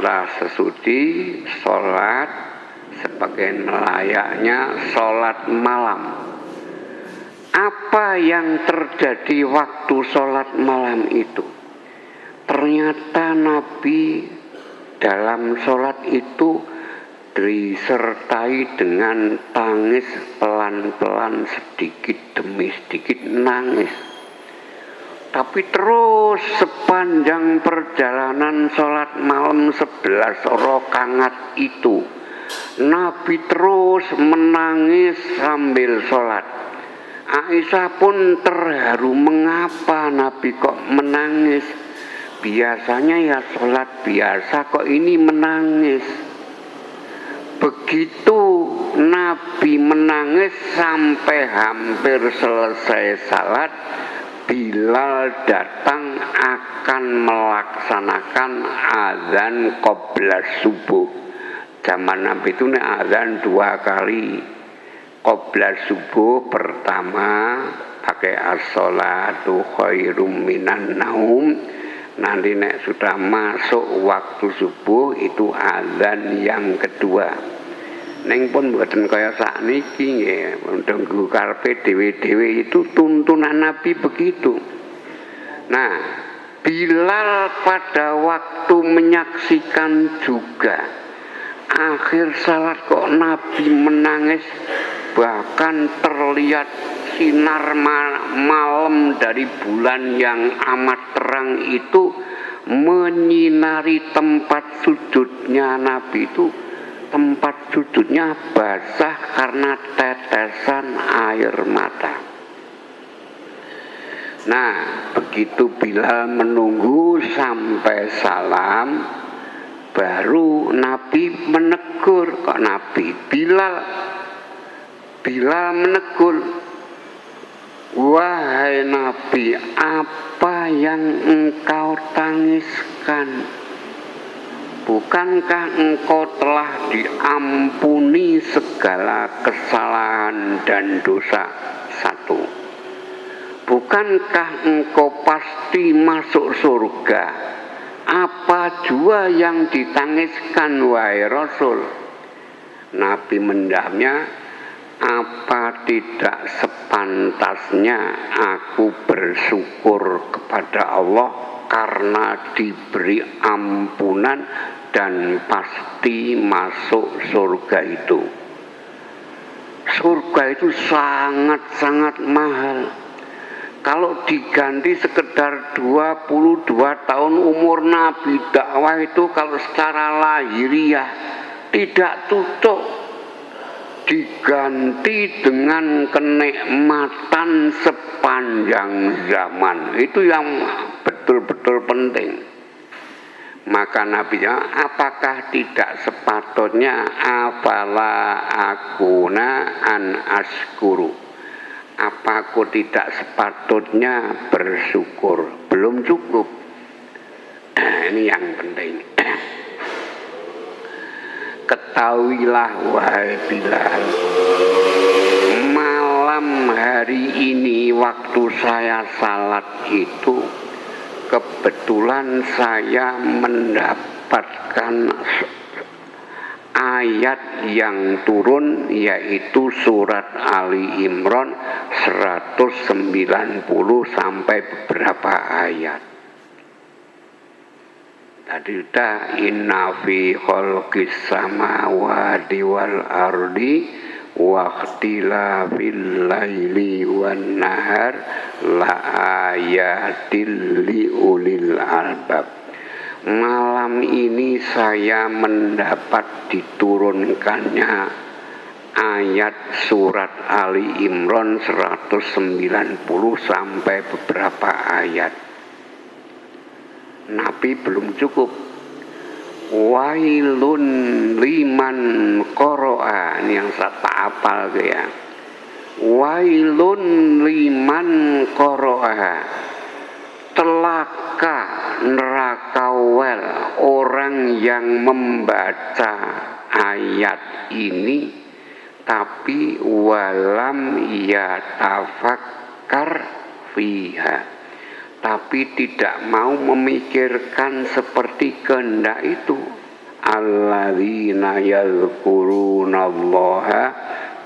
setelah sesudi sholat sebagai layaknya sholat malam. Apa yang terjadi waktu sholat malam itu? Ternyata Nabi dalam sholat itu disertai dengan tangis pelan-pelan, sedikit demi sedikit nangis. Tapi terus sepanjang perjalanan sholat malam 11 rakaat itu, Nabi terus menangis sambil sholat. Aisyah pun terharu, mengapa Nabi kok menangis? Biasanya ya sholat biasa, kok ini menangis. Begitu Nabi menangis sampai hampir selesai salat, Bilal datang akan melaksanakan azan qobla subuh. Zaman Nabi itu azan 2 kali. Qobla subuh pertama pakai as-sholatu khairum minan naum. Nanti nek sudah masuk waktu subuh itu azan yang kedua. Neng pun mboten kaya sakniki nggih, ndenggu karepe dhewe-dhewe itu tuntunan Nabi begitu. Nah, Bilal pada waktu menyaksikan juga akhir salat kok Nabi menangis, bahkan terlihat sinar malam dari bulan yang amat terang itu menyinari tempat sujudnya Nabi itu. Tempat sujudnya basah karena tetesan air mata. Nah, begitu Bilal menunggu sampai salam, baru Nabi menegur. Kok Nabi? Bilal menegur, wahai Nabi, apa yang engkau tangiskan? Bukankah engkau telah diampuni segala kesalahan dan dosa? 1. Bukankah engkau pasti masuk surga? Apa jua yang ditangiskan, wahai Rasul? Nabi menjawabnya, apa tidak sepantasnya aku bersyukur kepada Allah karena diberi ampunan dan pasti masuk surga itu. Surga itu sangat-sangat mahal. Kalau diganti sekedar 22 tahun umur Nabi dakwah itu, kalau secara lahiriah tidak cocok, diganti dengan kenikmatan sepanjang zaman. Itu yang betul-betul penting. Maka Nabi-nya, apakah tidak sepatutnya afala akuna an askuru? Apa aku tidak sepatutnya bersyukur? Belum cukup. Ini yang penting. Ketahuilah wahai Bilal, malam hari ini waktu saya salat itu kebetulan saya mendapatkan ayat yang turun, yaitu surat Ali Imran 190 sampai beberapa ayat. Tadi udah, inna fi khalqis samawati wal ardi wa ikhtilafil laili wan nahar la ayatil liulil albab. Malam ini saya mendapat diturunkannya ayat surat Ali Imran 190 sampai beberapa ayat. Nabi belum cukup. Wailun liman qoro'a, ini yang saya tak hafal ya. Wailun liman qoro'a, celaka neraka wel orang yang membaca ayat ini tapi walam yatafakkar fiha, tapi tidak mau memikirkan seperti kehendak itu. alladzina yadhkurunallaha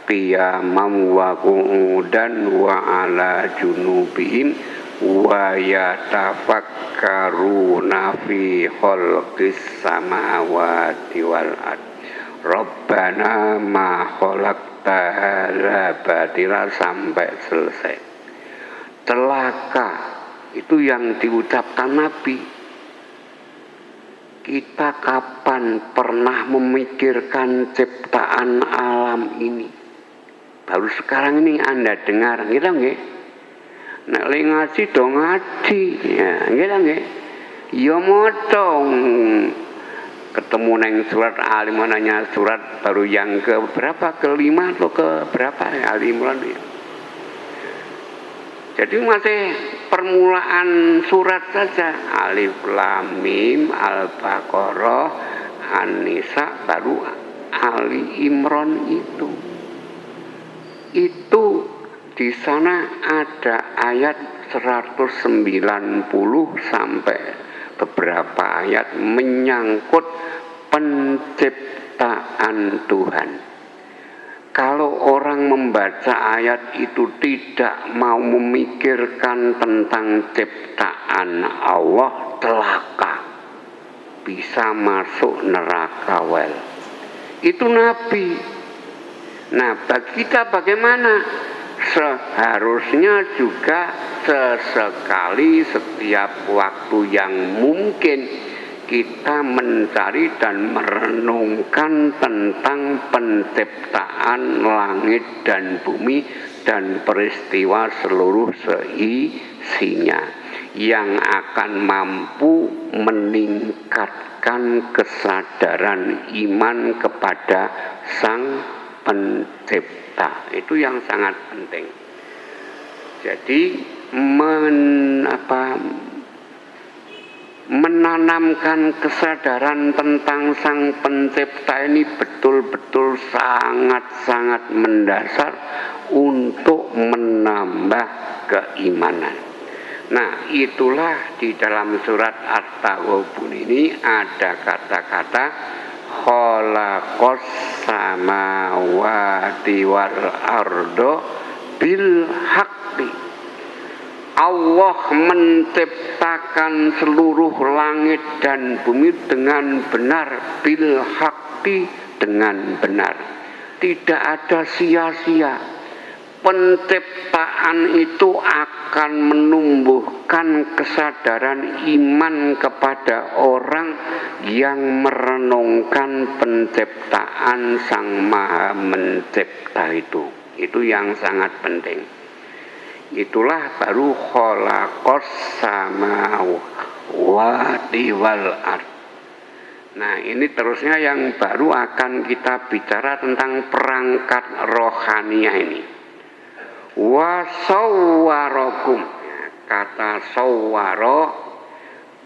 qiyaman wa qu'udan wa ala junubihim wa yatafakkaruna fi khalqis samawati wal ard Rabbana ma khalaqta hadza batila sampai selesai. Celaka itu yang diucapkan Nabi. Kita kapan pernah memikirkan ciptaan alam ini? Baru sekarang ini Anda dengar, gitu nggih? Nek le ngaji do ngaji, ya, gitu nggih? Ya motong ketemu neng surat Ali Imran surat baru yang ke berapa? Kelima atau ke berapa ya Ali Imran ya? Jadi masih permulaan surat saja. Alif Lam Mim Al-Baqarah An-Nisa baru Ali Imran itu. Itu di sana ada ayat 190 sampai beberapa ayat menyangkut penciptaan Tuhan. Kalau orang membaca ayat itu tidak mau memikirkan tentang ciptaan Allah, celaka, bisa masuk neraka wel. Itu Nabi. Nah, bagi kita bagaimana? Seharusnya juga sesekali setiap waktu yang mungkin kita mencari dan merenungkan tentang penciptaan langit dan bumi dan peristiwa seluruh seisinya yang akan mampu meningkatkan kesadaran iman kepada Sang Pencipta. Itu yang sangat penting. Jadi menanamkan kesadaran tentang Sang Pencipta ini betul-betul sangat-sangat mendasar untuk menambah keimanan. Nah, itulah di dalam surat At-Taghabun ini ada kata-kata khalaqas samawati wal ardo bil haqqi. Allah menciptakan seluruh langit dan bumi dengan benar, bil haqqi, dengan benar. Tidak ada sia-sia. Penciptaan itu akan menumbuhkan kesadaran iman kepada orang yang merenungkan penciptaan Sang Maha Mencipta itu. Itu yang sangat penting. Itulah baru khalaqas samawati wal ard. Nah, ini terusnya yang baru akan kita bicara tentang perangkat rohaniah ini. Wa sawwarakum. Kata sawwara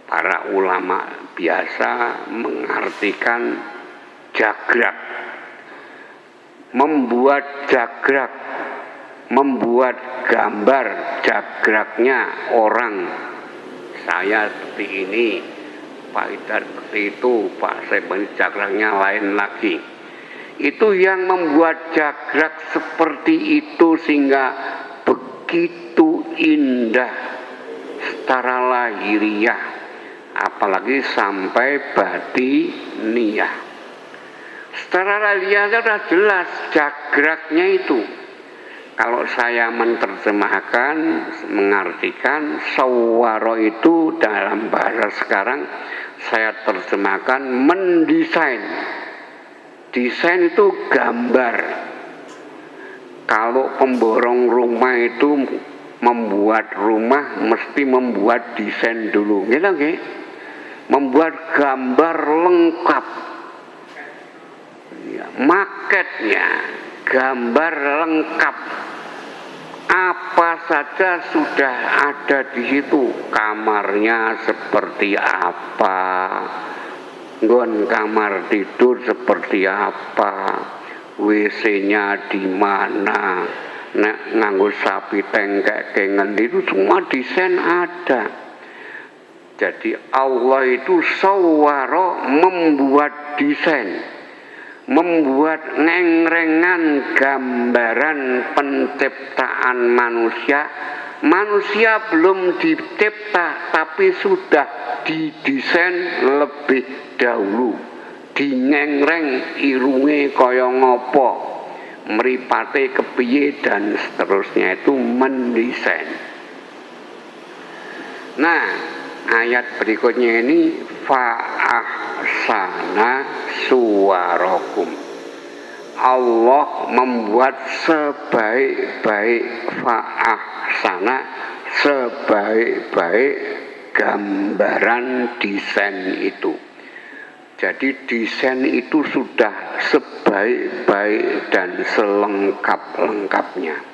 para ulama biasa mengartikan jagrak. Membuat jagrak, membuat gambar jagraknya orang. Saya seperti ini, Pak Idar seperti itu, Pak Seben jagraknya lain lagi. Itu yang membuat jagrak seperti itu sehingga begitu indah secara lahiriah, apalagi sampai batiniah. Secara lahiriah sudah jelas jagraknya itu. Kalau saya menerjemahkan, mengartikan sawwara itu dalam bahasa sekarang, saya terjemahkan mendesain. Desain itu gambar. Kalau pemborong rumah itu membuat rumah mesti membuat desain dulu, gitu nggih? Membuat gambar lengkap. Ya, maketnya, gambar lengkap. Apa saja sudah ada di situ. Kamarnya seperti apa? Nggon kamar tidur seperti apa, WC-nya di mana, nek nganggo sapi tengkek kengen itu semua desain ada. Jadi Allah itu sawwara, membuat desain, membuat ngengrengan gambaran penciptaan manusia. Manusia belum dicipta tapi sudah didesain lebih dahulu, dingengreng irunge kaya ngopo, mripate kepiye dan seterusnya, itu mendesain. Nah, ayat berikutnya ini fa'ahsana suwarakum. Allah membuat sebaik-baik fa'ahsana, sebaik-baik gambaran desain itu. Jadi desain itu sudah sebaik-baik dan selengkap-lengkapnya.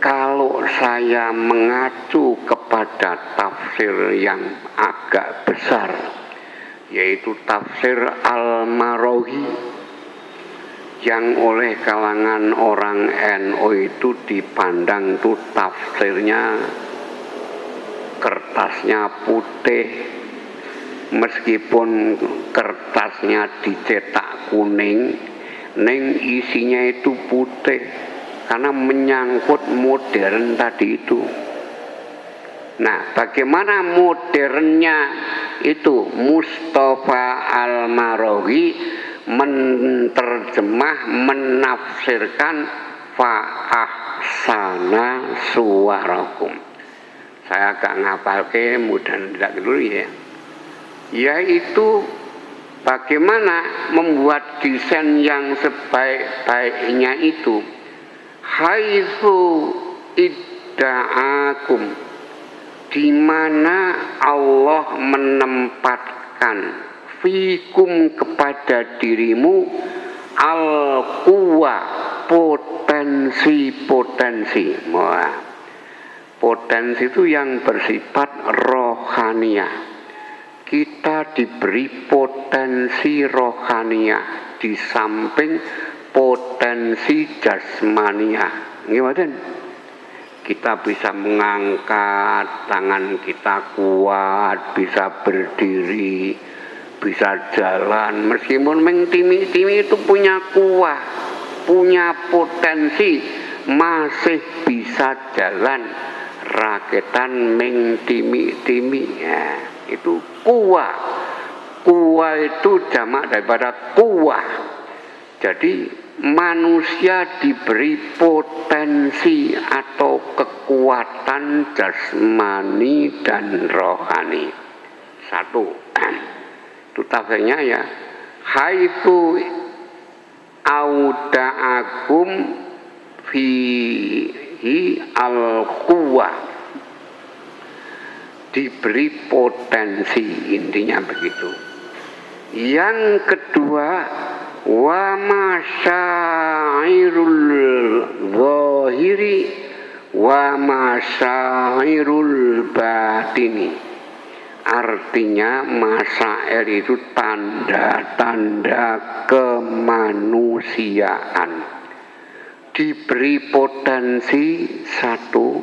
Kalau saya mengacu kepada tafsir yang agak besar, yaitu tafsir Al-Marawi, yang oleh kalangan orang NU itu dipandang tuh tafsirnya kertasnya putih, meskipun kertasnya dicetak kuning, neng isinya itu putih, karena menyangkut modern tadi itu. Nah, bagaimana modernnya itu? Mustafa Al-Marawi menerjemah, menafsirkan fa'ahsana suwarakum. Saya agak ngapalke, mudah tidak dulu ya. Yaitu bagaimana membuat desain yang sebaik-baiknya itu. Haitsu idda'akum, di mana Allah menempatkan fikum, kepada dirimu, al-quwa, potensi-potensi. Wah, potensi itu yang bersifat rohaniah. Kita diberi potensi rohaniah di samping potensi jasmaniah. Gimana? Kita bisa mengangkat tangan, kita kuat, bisa berdiri, bisa jalan, meskipun mengtimi-timi itu punya kuah, punya potensi, masih bisa jalan, raketan mengtimi-timi, ya, itu kuah. Kuah itu jamak daripada kuah. Jadi manusia diberi potensi atau kekuatan jasmani dan rohani. Satu, itu tafsirnya ya, haitsu auda'akum fihi al-quwa, diberi potensi, intinya begitu. Yang kedua, wa masyairul zahiri wa masyairul batini. Artinya masyair itu tanda-tanda kemanusiaan. Diberi potensi satu,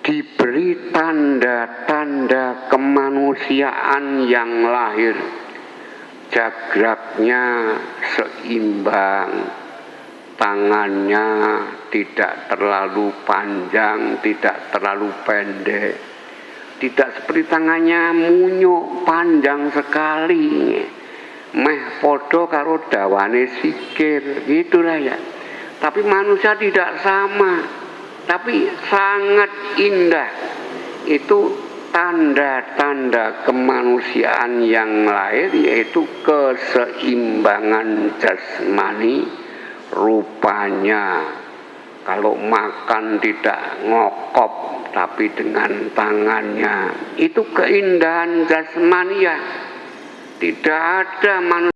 diberi tanda-tanda kemanusiaan yang lahir. Jagraknya seimbang, tangannya tidak terlalu panjang, tidak terlalu pendek, tidak seperti tangannya munyuk panjang sekali, meh podo karo dawane sikil, gitulah ya. Tapi manusia tidak sama, tapi sangat indah. Itu tanda-tanda kemanusiaan yang lahir, yaitu keseimbangan jasmani. Rupanya kalau makan tidak ngokop tapi dengan tangannya, itu keindahan jasmania. Tidak ada manusia